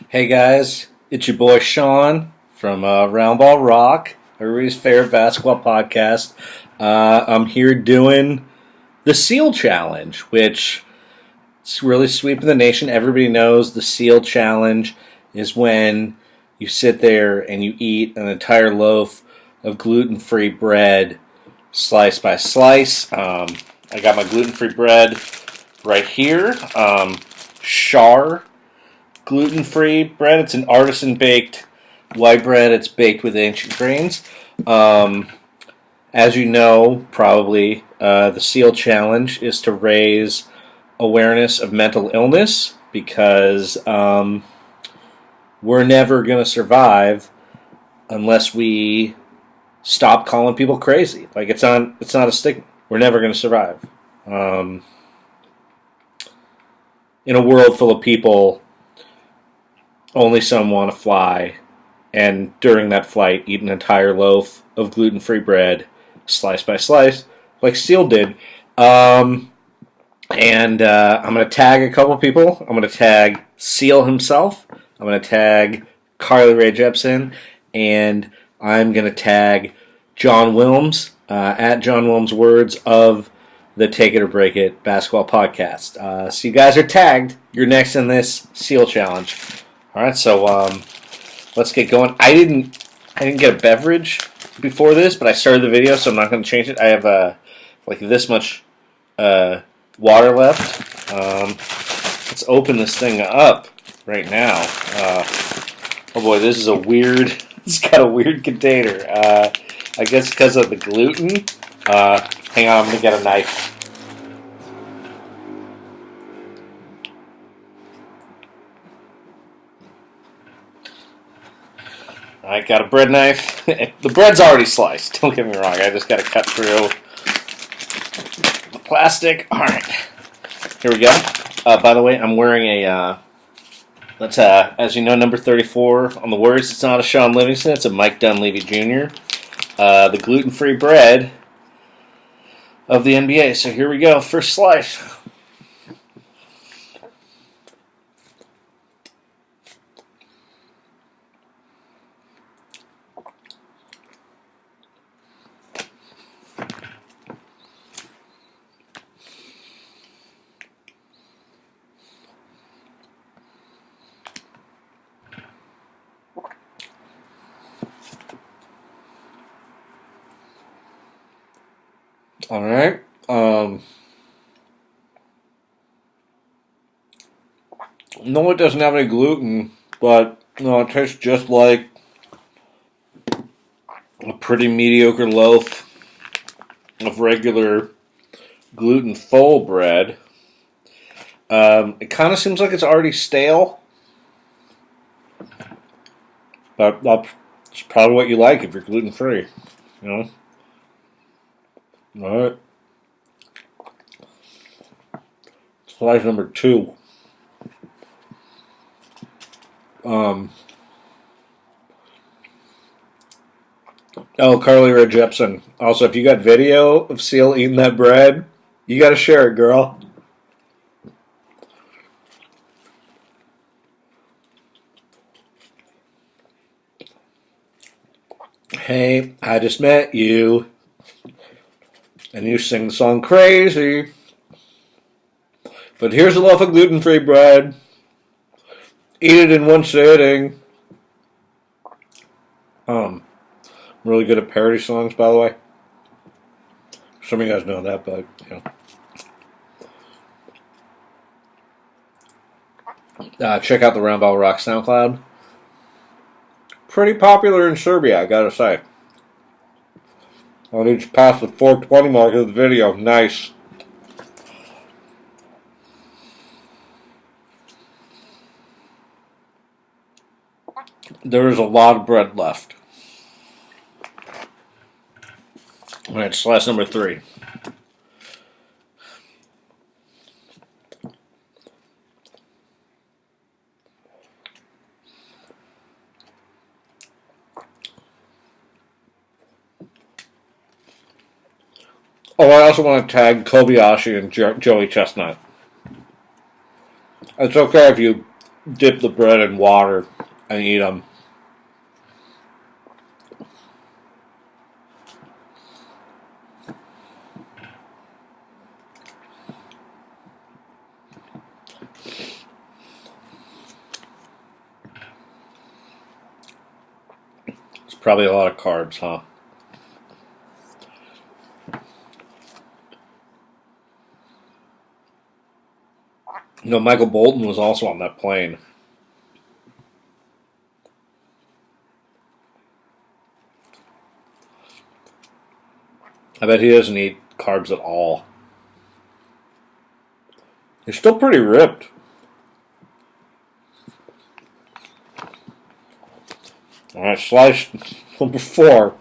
Hey guys, it's your boy Sean from Roundball Rock, everybody's favorite basketball podcast. I'm here doing the SEAL Challenge, which is really sweeping the nation. Everybody knows the SEAL Challenge is when you sit there and you eat an entire loaf of gluten-free bread, slice by slice. I got my gluten-free bread right here. Char gluten-free bread. It's an artisan-baked white bread. It's baked with ancient grains. As you know, probably, the SEAL Challenge is to raise awareness of mental illness because we're never going to survive unless we stop calling people crazy. Like, it's not a stigma. We're never going to survive. In a world full of people, only some want to fly, and during that flight, eat an entire loaf of gluten-free bread, slice by slice, like Seal did. I'm going to tag a couple people. I'm going to tag Seal himself. I'm going to tag Carly Rae Jepsen, and I'm going to tag John Wilmes, at John Wilmes Words of the Take It or Break It basketball podcast. So you guys are tagged. You're next in this SEAL Challenge. All right, so let's get going. I didn't get a beverage before this, but I started the video, so I'm not going to change it. I have like this much water left. Let's open this thing up right now. Oh boy, this is a weird. It's got a weird container. I guess because of the gluten. Hang on, I'm gonna get a knife. I got a bread knife. The bread's already sliced. Don't get me wrong. I just got to cut through the plastic. All right, here we go. By the way, I'm wearing a. That's as you know, number 34 on the words. It's not a Sean Livingston. It's a Mike Dunleavy Jr. The gluten-free bread of the NBA. So here we go. First slice. All right. No, it doesn't have any gluten, but no, it tastes just like a pretty mediocre loaf of regular gluten-full bread. It kind of seems like it's already stale, but it's probably what you like if you're gluten-free, you know? All right. Slice number 2. Carly Rae Jepsen. Also, if you got video of Seal eating that bread, you got to share it, girl. Hey, I just met you, and you sing the song Crazy. But here's a loaf of gluten-free bread. Eat it in one sitting. I'm really good at parody songs, by the way. Some of you guys know that, but, you know. Check out the Roundball Rock SoundCloud. Pretty popular in Serbia, I gotta say. I need to pass the 420 mark of the video. Nice. There is a lot of bread left. Alright, slice number 3. Oh, I also want to tag Kobayashi and Joey Chestnut. It's okay if you dip the bread in water and eat them. It's probably a lot of carbs, huh? You know, Michael Bolton was also on that plane. I bet he doesn't eat carbs at all. He's still pretty ripped. Alright, slice number 4.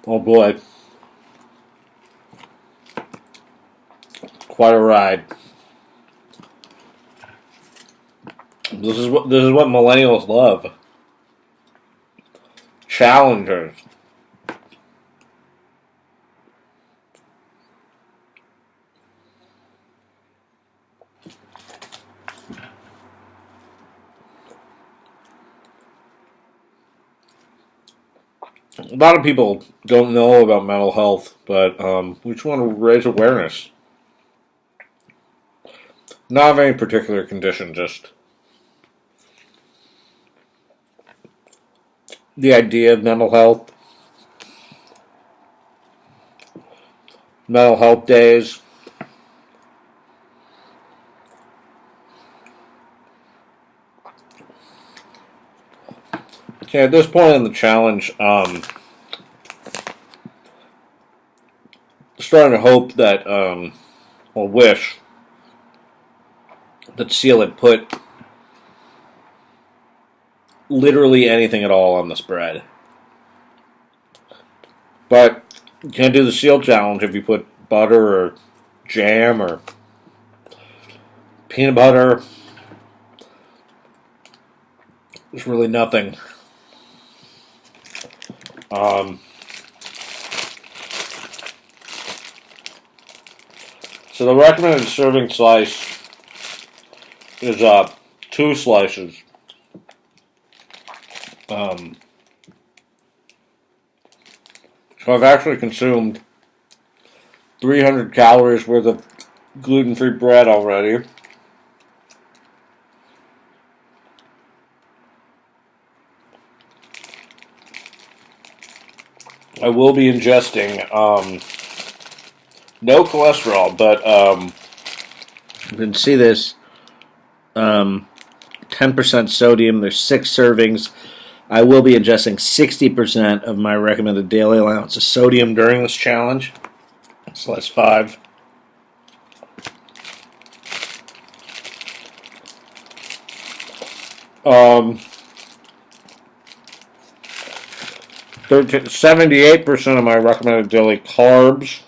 Oh boy. Quite a ride. This is what millennials love. Challengers. A lot of people don't know about mental health, but we just want to raise awareness. Not of any particular condition, just the idea of mental health days. Okay, at this point in the challenge, starting to hope that, or wish that Seal had put literally anything at all on this bread. But you can't do the Seal challenge if you put butter or jam or peanut butter. There's really nothing. So the recommended serving size is 2 slices. So I've actually consumed 300 calories worth of gluten-free bread already. I will be ingesting no cholesterol, but you can see this 10% sodium. There's 6 servings. I will be ingesting 60% of my recommended daily allowance of sodium during this challenge. So that's 5. Um, 78% of my recommended daily carbs.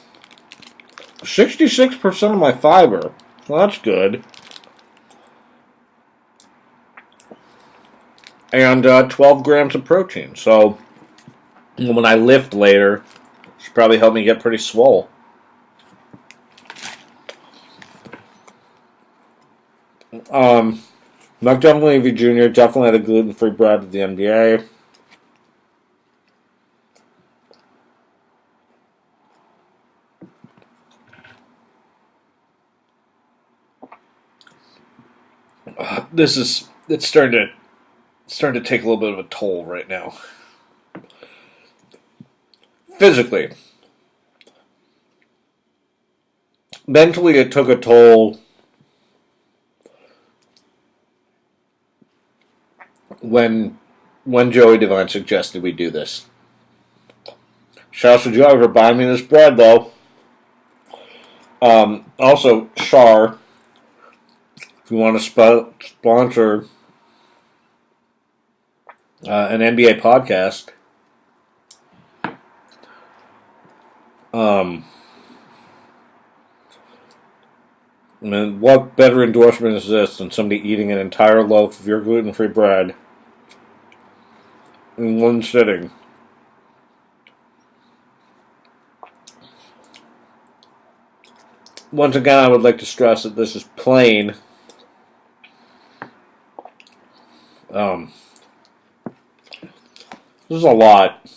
66% of my fiber. Well, that's good. And 12 grams of protein. So when I lift later, it should probably help me get pretty swole. McDonald Levy Jr. definitely had the gluten-free bread at the NBA. It's starting to take a little bit of a toll right now. Physically. Mentally, it took a toll when Joey Devine suggested we do this. Shouts to Joey for buying me this bread, though. Also, Char, if you want to sponsor an NBA podcast, I mean, what better endorsement is this than somebody eating an entire loaf of your gluten-free bread in one sitting? Once again, I would like to stress that this is plain. This is a lot.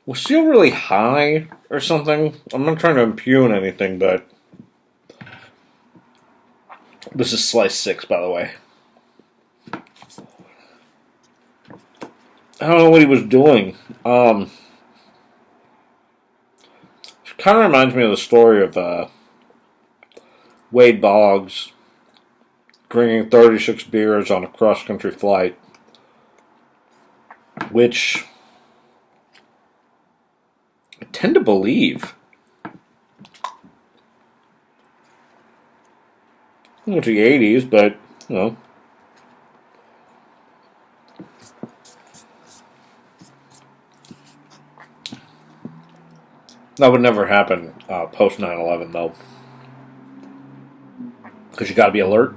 Was Seal really high or something? I'm not trying to impugn anything, but this is slice 6, by the way. I don't know what he was doing. It kind of reminds me of the story of Wade Boggs drinking 36 beers on a cross-country flight, which I tend to believe. It's the 80s, but, you know. That would never happen post 9/11, though. Because you got to be alert.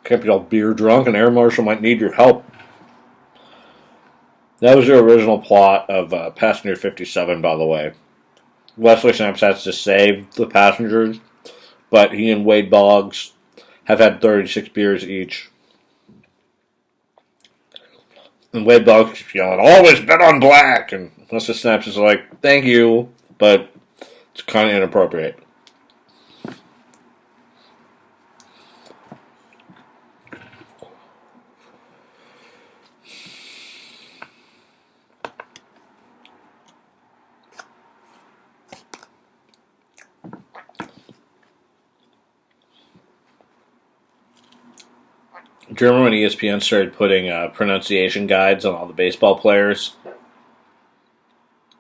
Can't be all beer drunk, and Air Marshal might need your help. That was the original plot of Passenger 57, by the way. Wesley Snipes has to save the passengers, but he and Wade Boggs have had 36 beers each. And Wade Boggs keeps yelling, "Always bet on black!" And Wesley Snipes is like, "Thank you, but it's kind of inappropriate." Do you remember when ESPN started putting pronunciation guides on all the baseball players?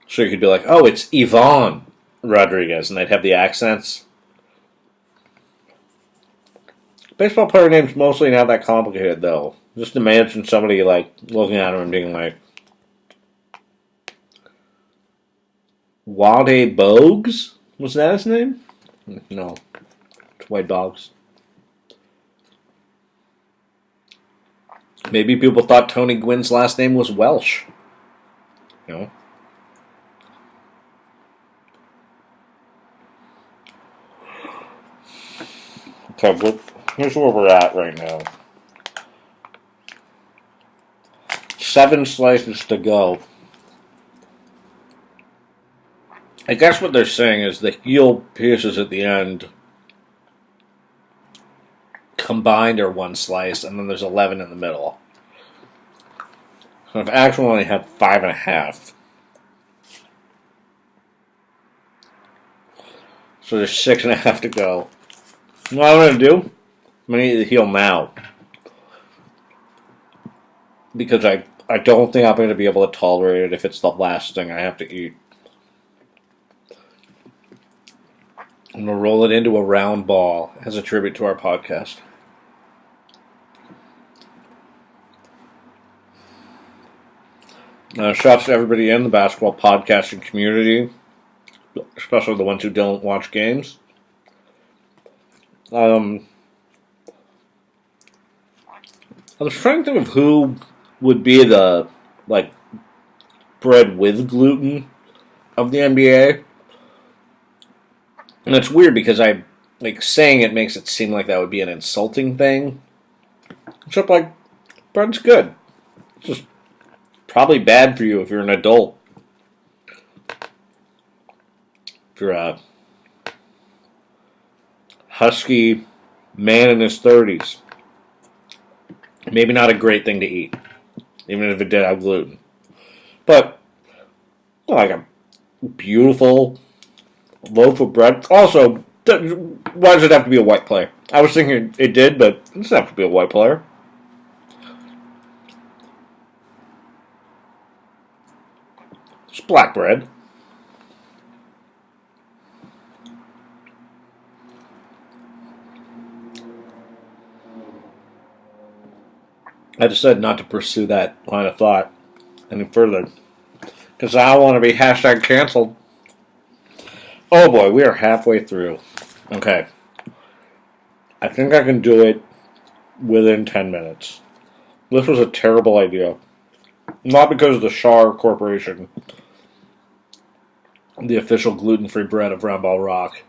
So you could be like, "Oh, it's Ivan Rodriguez," and they'd have the accents. Baseball player names mostly not that complicated, though. Just imagine somebody like looking at him and being like, "Wade Boggs? Was that his name?" No, it's Wade Boggs. Maybe people thought Tony Gwynn's last name was Welsh. You know? Okay, here's where we're at right now. 7 slices to go. I guess what they're saying is the heel pieces at the end combined are 1 slice, and then there's 11 in the middle. So I've actually only had 5.5. So there's 6.5 to go. You know what I'm going to do? I'm going to eat the heel now. Because I don't think I'm going to be able to tolerate it if it's the last thing I have to eat. I'm going to roll it into a round ball as a tribute to our podcast. Shouts to everybody in the basketball podcasting community, especially the ones who don't watch games. I was trying to think of who would be the bread with gluten of the NBA. And it's weird because saying it makes it seem like that would be an insulting thing. Except bread's good. It's just probably bad for you if you're an adult. If you're a husky man in his 30s. Maybe not a great thing to eat. Even if it did have gluten. But, like a beautiful loaf of bread. Also, why does it have to be a white player? I was thinking it did, but it doesn't have to be a white player. It's black bread. I decided not to pursue that line of thought any further. Because I don't want to be hashtag canceled. Oh boy, we are halfway through. Okay. I think I can do it within 10 minutes. This was a terrible idea. Not because of the Shar Corporation, the official gluten-free bread of Roundball Rock.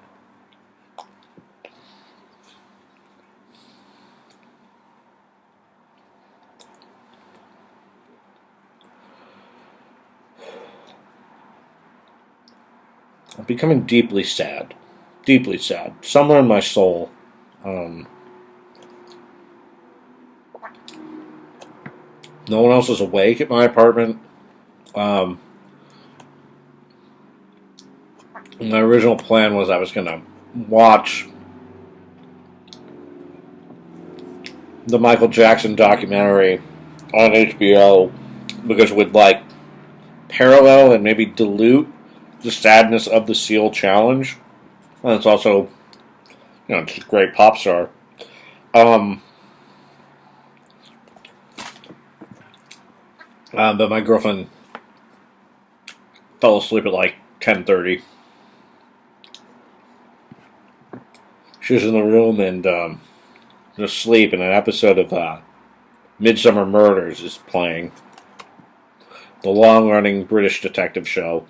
I'm becoming deeply sad. Deeply sad. Somewhere in my soul. No one else is awake at my apartment. My original plan was I was going to watch the Michael Jackson documentary on HBO because it would like parallel and maybe dilute the sadness of the Seal Challenge. And it's also, just a great pop star. But my girlfriend fell asleep at like 10:30. She was in the room and just asleep, and an episode of Midsummer Murders is playing. The long-running British detective show.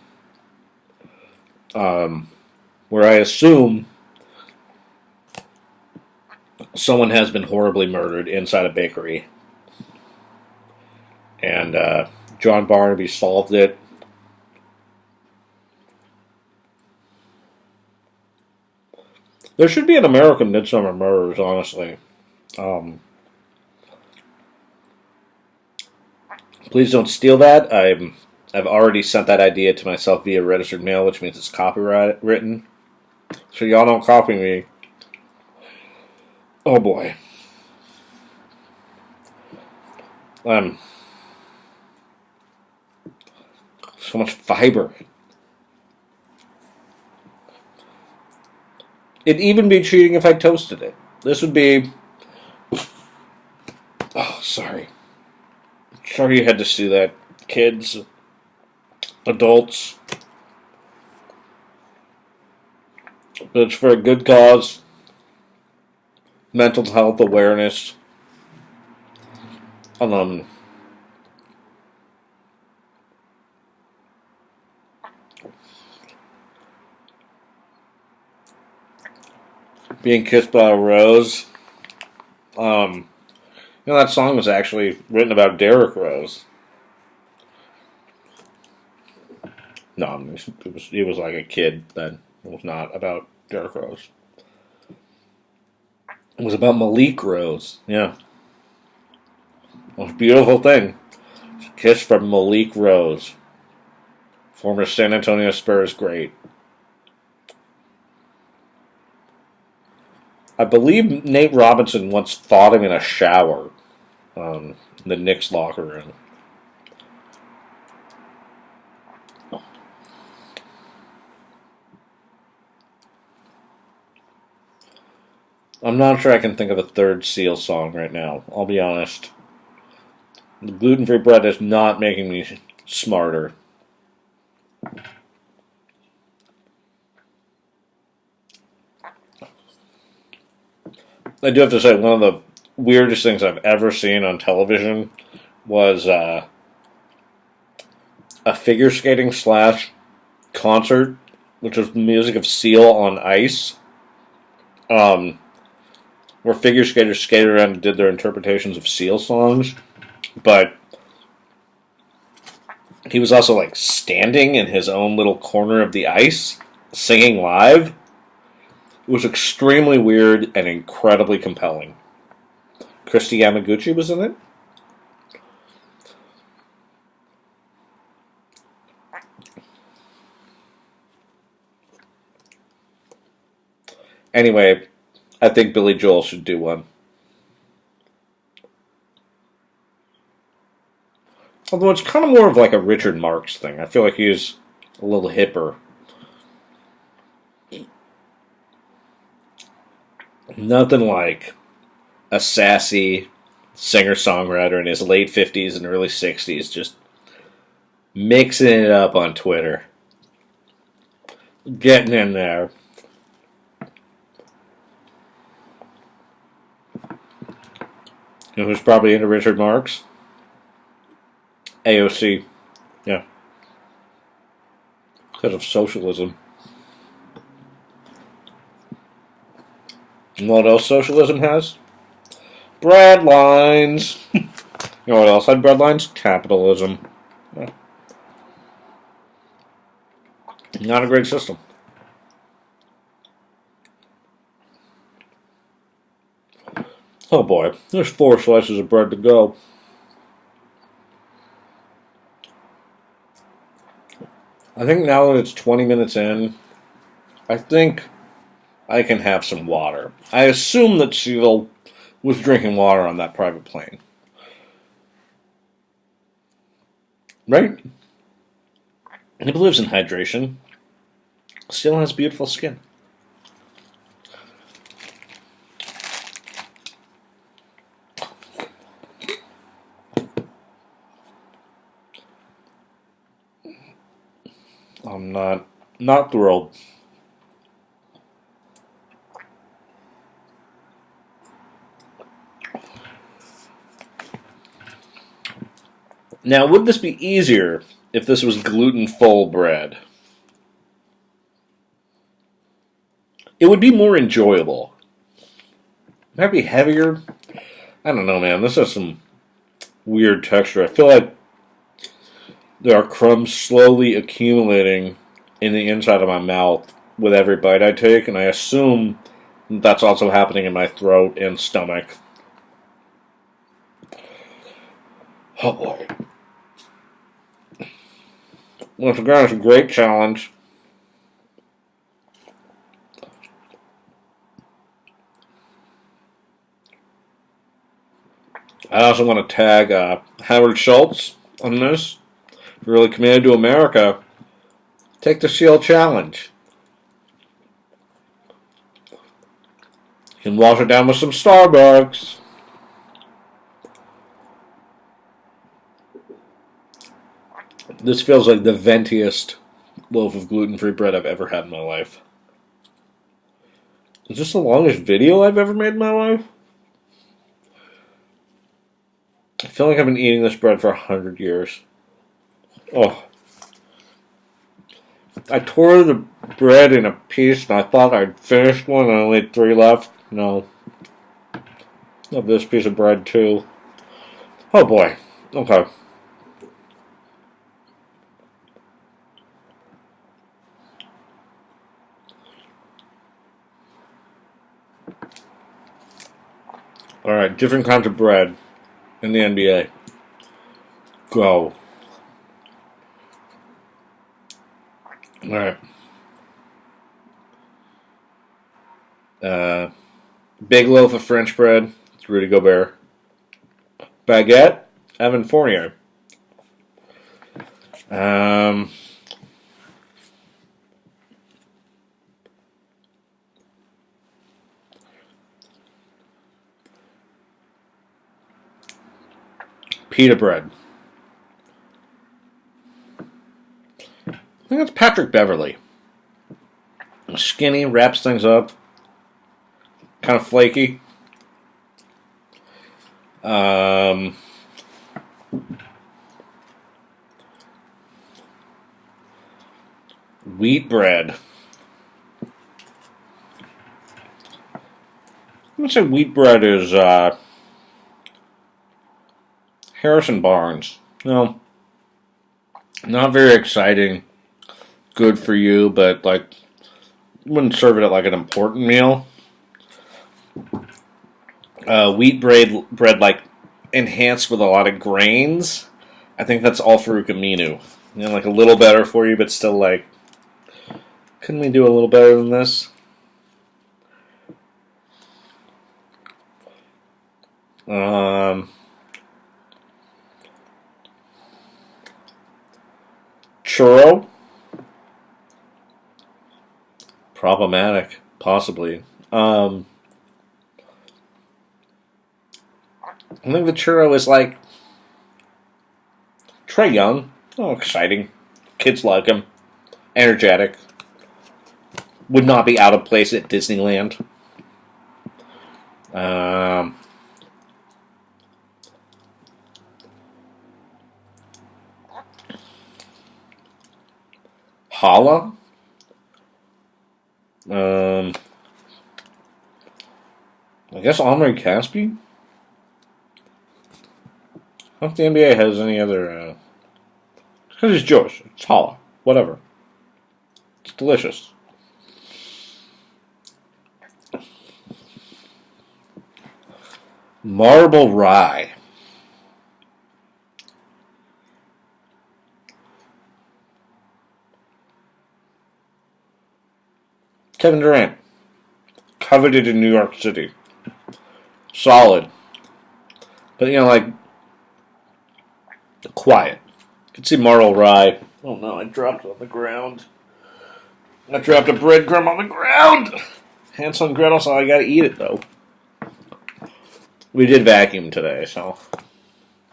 Where I assume someone has been horribly murdered inside a bakery. And John Barnaby solved it. There should be an American Midsummer Murders, honestly. Please don't steal that. I've already sent that idea to myself via registered mail, which means it's copyright written. So y'all don't copy me. Oh boy. So much fiber. It'd even be cheating if I toasted it. This would be... Oh, sorry. Sorry you had to see that. Kids. Adults. But it's for a good cause. Mental health awareness. Being Kissed by a Rose. That song was actually written about Derrick Rose. No, he was like a kid then. It was not about Derrick Rose. It was about Malik Rose. Yeah. It was a beautiful thing. It's a kiss from Malik Rose. Former San Antonio Spurs great. I believe Nate Robinson once fought him in a shower in the Knicks locker room. I'm not sure I can think of a third Seal song right now. I'll be honest. The gluten-free bread is not making me smarter. I do have to say, one of the weirdest things I've ever seen on television was a figure skating / concert, which was music of Seal on ice, where figure skaters skated around and did their interpretations of Seal songs, but he was also like standing in his own little corner of the ice, singing live. It was extremely weird and incredibly compelling. Christy Yamaguchi was in it. Anyway, I think Billy Joel should do one. Although it's kind of more of like a Richard Marx thing. I feel like he's a little hipper. Nothing like a sassy singer-songwriter in his late 50s and early 60s just mixing it up on Twitter. Getting in there. You know who's probably into Richard Marx? AOC. Yeah. Because of socialism. You know what else socialism has? Bread lines. You know what else had bread lines? Capitalism. Yeah. Not a great system. Oh boy, there's 4 slices of bread to go. I think now that it's 20 minutes in, I think I can have some water. I assume that Seal was drinking water on that private plane. Right? He believes in hydration. Seal has beautiful skin. I'm not thrilled. Now, would this be easier if this was gluten-full bread? It would be more enjoyable. Might be heavier. I don't know, man. This has some weird texture. I feel like there are crumbs slowly accumulating in the inside of my mouth with every bite I take, and I assume that's also happening in my throat and stomach. Oh boy. Once again, it's a great challenge. I also want to tag Howard Schultz on this. Really committed to America. Take the Seal Challenge. You can wash it down with some Starbucks. This feels like the ventiest loaf of gluten-free bread I've ever had in my life. Is this the longest video I've ever made in my life? I feel like I've been eating this bread for 100 years. Oh. I tore the bread in a piece and I thought I'd finished one and I only had 3 left. No. Love this piece of bread too. Oh boy. Okay. Alright, different kinds of bread in the NBA. Go. Alright. Big loaf of French bread. It's Rudy Gobert. Baguette. Evan Fournier. Pita bread. I think that's Patrick Beverly. Skinny, wraps things up. Kind of flaky. Wheat bread. I'm going to say wheat bread is Harrison Barnes. No, not very exciting. Good for you, but like, wouldn't serve it at like an important meal. Wheat bread like enhanced with a lot of grains. I think that's all for Ukaminu. You know, like a little better for you, but still like, couldn't we do a little better than this? Churro. Problematic, possibly. I think the churro is like Trae Young. Oh, exciting. Kids like him. Energetic. Would not be out of place at Disneyland. Holla. I guess Omri Caspi. I don't know if the NBA has any other. Because he's Jewish. It's Holla. Whatever. It's delicious. Marble Rye. Kevin Durant. Coveted in New York City. Solid. But, like, quiet. You can see Marble Rye. Oh no, I dropped it on the ground. I dropped a breadcrumb on the ground. Hansel and Gretel, so I gotta eat it, though. We did vacuum today, so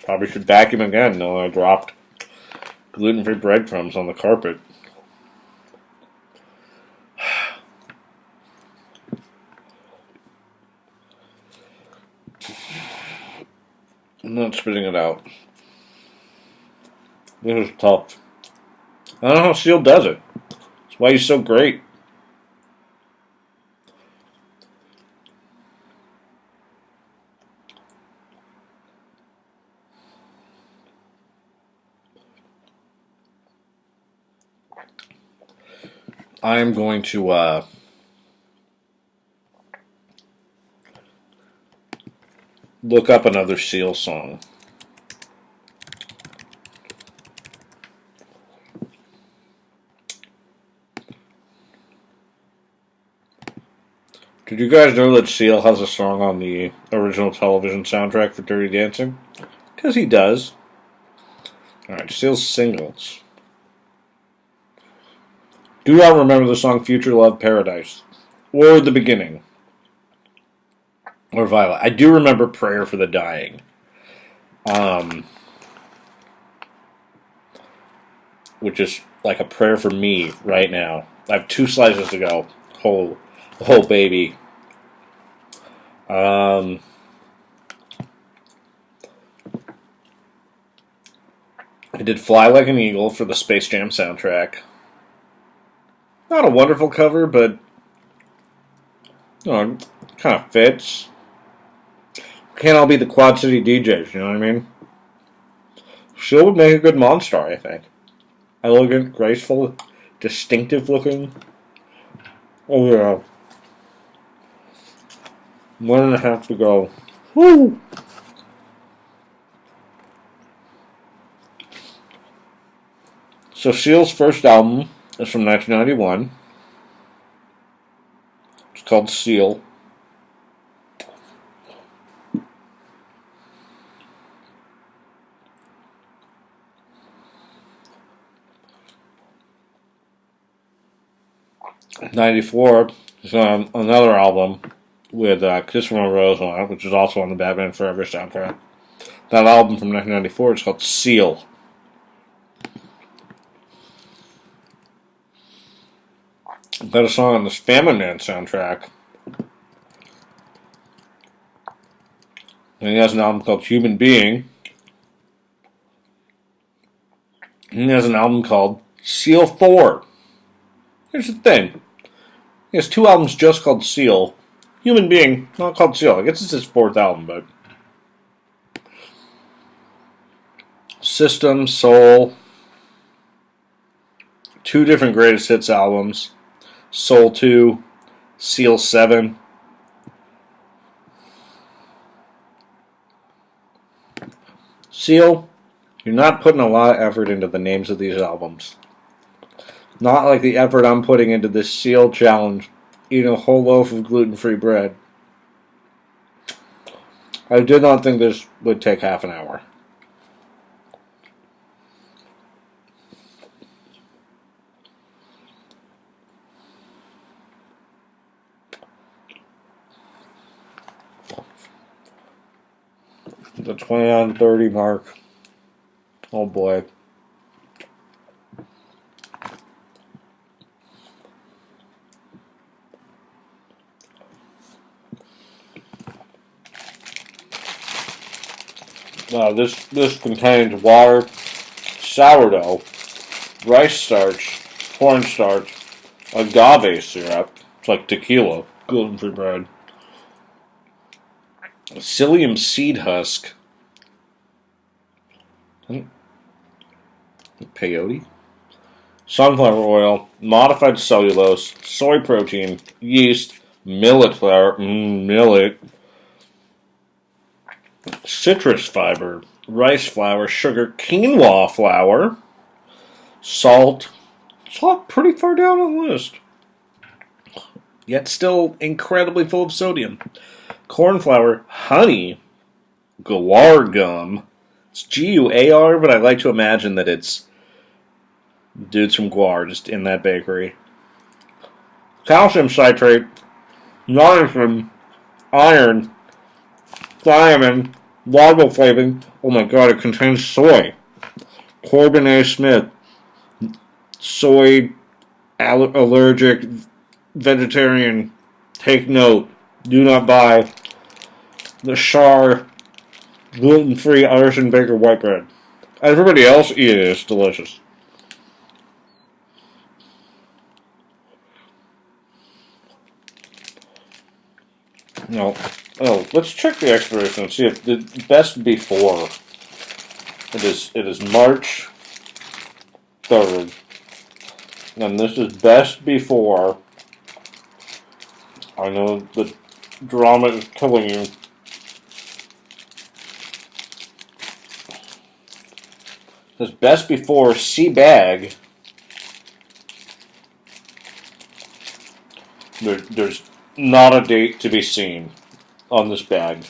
probably should vacuum again. No, I dropped gluten-free breadcrumbs on the carpet. I'm not spitting it out. This is tough. I don't know how Seal does it. That's why he's so great. I'm going to look up another Seal song. Did you guys know that Seal has a song on the original television soundtrack for Dirty Dancing? Because he does. Alright, Seal's singles. Do not remember the song Future Love Paradise. Or The Beginning. Or Violet. I do remember Prayer for the Dying. Which is like a prayer for me right now. I have 2 slices to go. Whole baby. I did Fly Like an Eagle for the Space Jam soundtrack. Not a wonderful cover, but it kind of fits. Can't all be the Quad City DJs, you know what I mean? She'll would make a good monster, I think. Elegant, graceful, distinctive looking. Oh yeah. 1.5 to go. Woo! So Seal's first album is from 1991. It's called Seal. '94 is on another album with Kiss from a Rose on it, which is also on the Batman Forever soundtrack. That album from 1994 is called Seal. Got a song on the Family Man soundtrack. And he has an album called Human Being. And he has an album called Seal 4. Here's the thing. He has 2 albums just called Seal. Human Being, not called Seal. I guess it's his 4th album, but... System, Soul. 2 different greatest hits albums. Soul 2, Seal 7. Seal, you're not putting a lot of effort into the names of these albums. Not like the effort I'm putting into this Seal challenge, eating a whole loaf of gluten-free bread. I did not think this would take half an hour. The 29:30 mark. Oh boy. This contains water, sourdough, rice starch, cornstarch, agave syrup. It's like tequila, gluten-free bread. Psyllium seed husk. Peyote. Sunflower oil, modified cellulose, soy protein, yeast, millet flour, millet, citrus fiber, rice flour, sugar, quinoa flour, salt. Salt pretty far down on the list. Yet still incredibly full of sodium. Corn flour, honey, guar gum. It's Guar, but I like to imagine that it's dudes from Guar just in that bakery. Calcium citrate, nitrogen, iron, thiamine, riboflavin. Oh my god, it contains soy. Corbin A. Smith, soy allergic, vegetarian. Take note. Do not buy the Char gluten-free artisan baker white bread. Everybody else eat it. It's delicious. No. Oh, let's check the expiration and see if the best before. It is March 3rd. And this is best before. I know the drama is killing you. This best before C bag. There's not a date to be seen on this bag.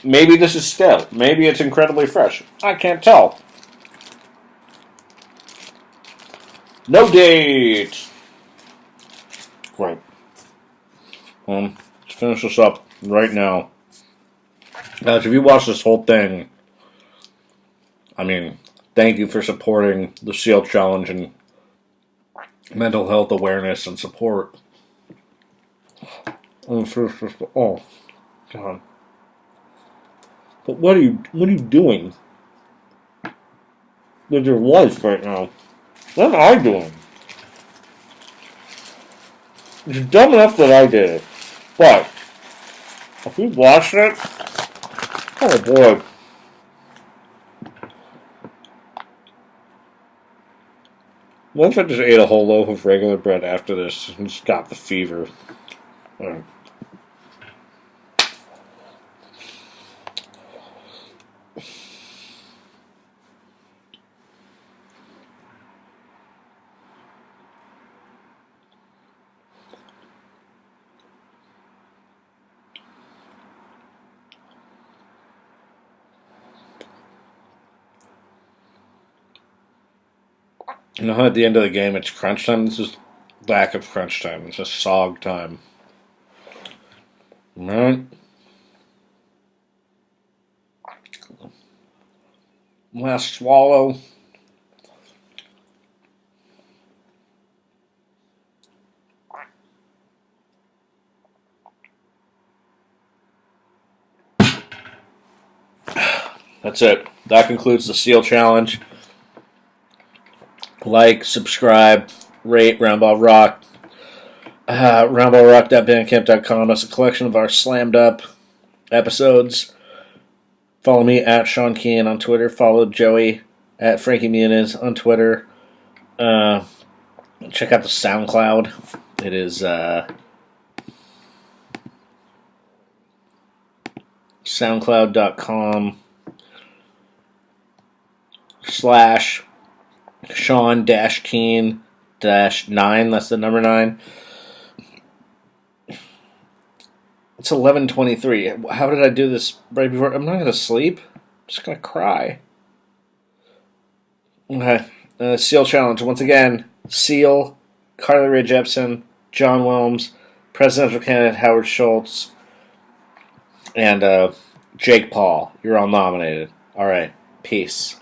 Maybe this is stale. Maybe it's incredibly fresh. I can't tell. No date. Great. Let's finish this up right now. Guys, if you watch this whole thing, I mean, thank you for supporting the SEAL Challenge and mental health awareness and support. Oh, God. But what are you doing with your life right now? What am I doing? It's dumb enough that I did it. But if you watched it, oh boy. What if I just ate a whole loaf of regular bread after this and just got the fever? Right. You know how at the end of the game it's crunch time? This is lack of crunch time. It's just sog time. Right? Last swallow. That's it. That concludes the SEAL Challenge. Like, subscribe, rate Roundball Rock. Roundballrock.bandcamp.com. That's a collection of our slammed up episodes. Follow me at Sean Keane on Twitter. Follow Joey at Frankie Muniz on Twitter. Check out the SoundCloud. It is soundcloud.com/Sean-Keen-9. That's the number 9. It's 11:23. How did I do this right before? I'm not going to sleep. I'm just going to cry. Okay. SEAL Challenge. Once again, SEAL, Carly Rae Jepsen, John Wilmes, presidential candidate Howard Schultz, and Jake Paul. You're all nominated. All right. Peace.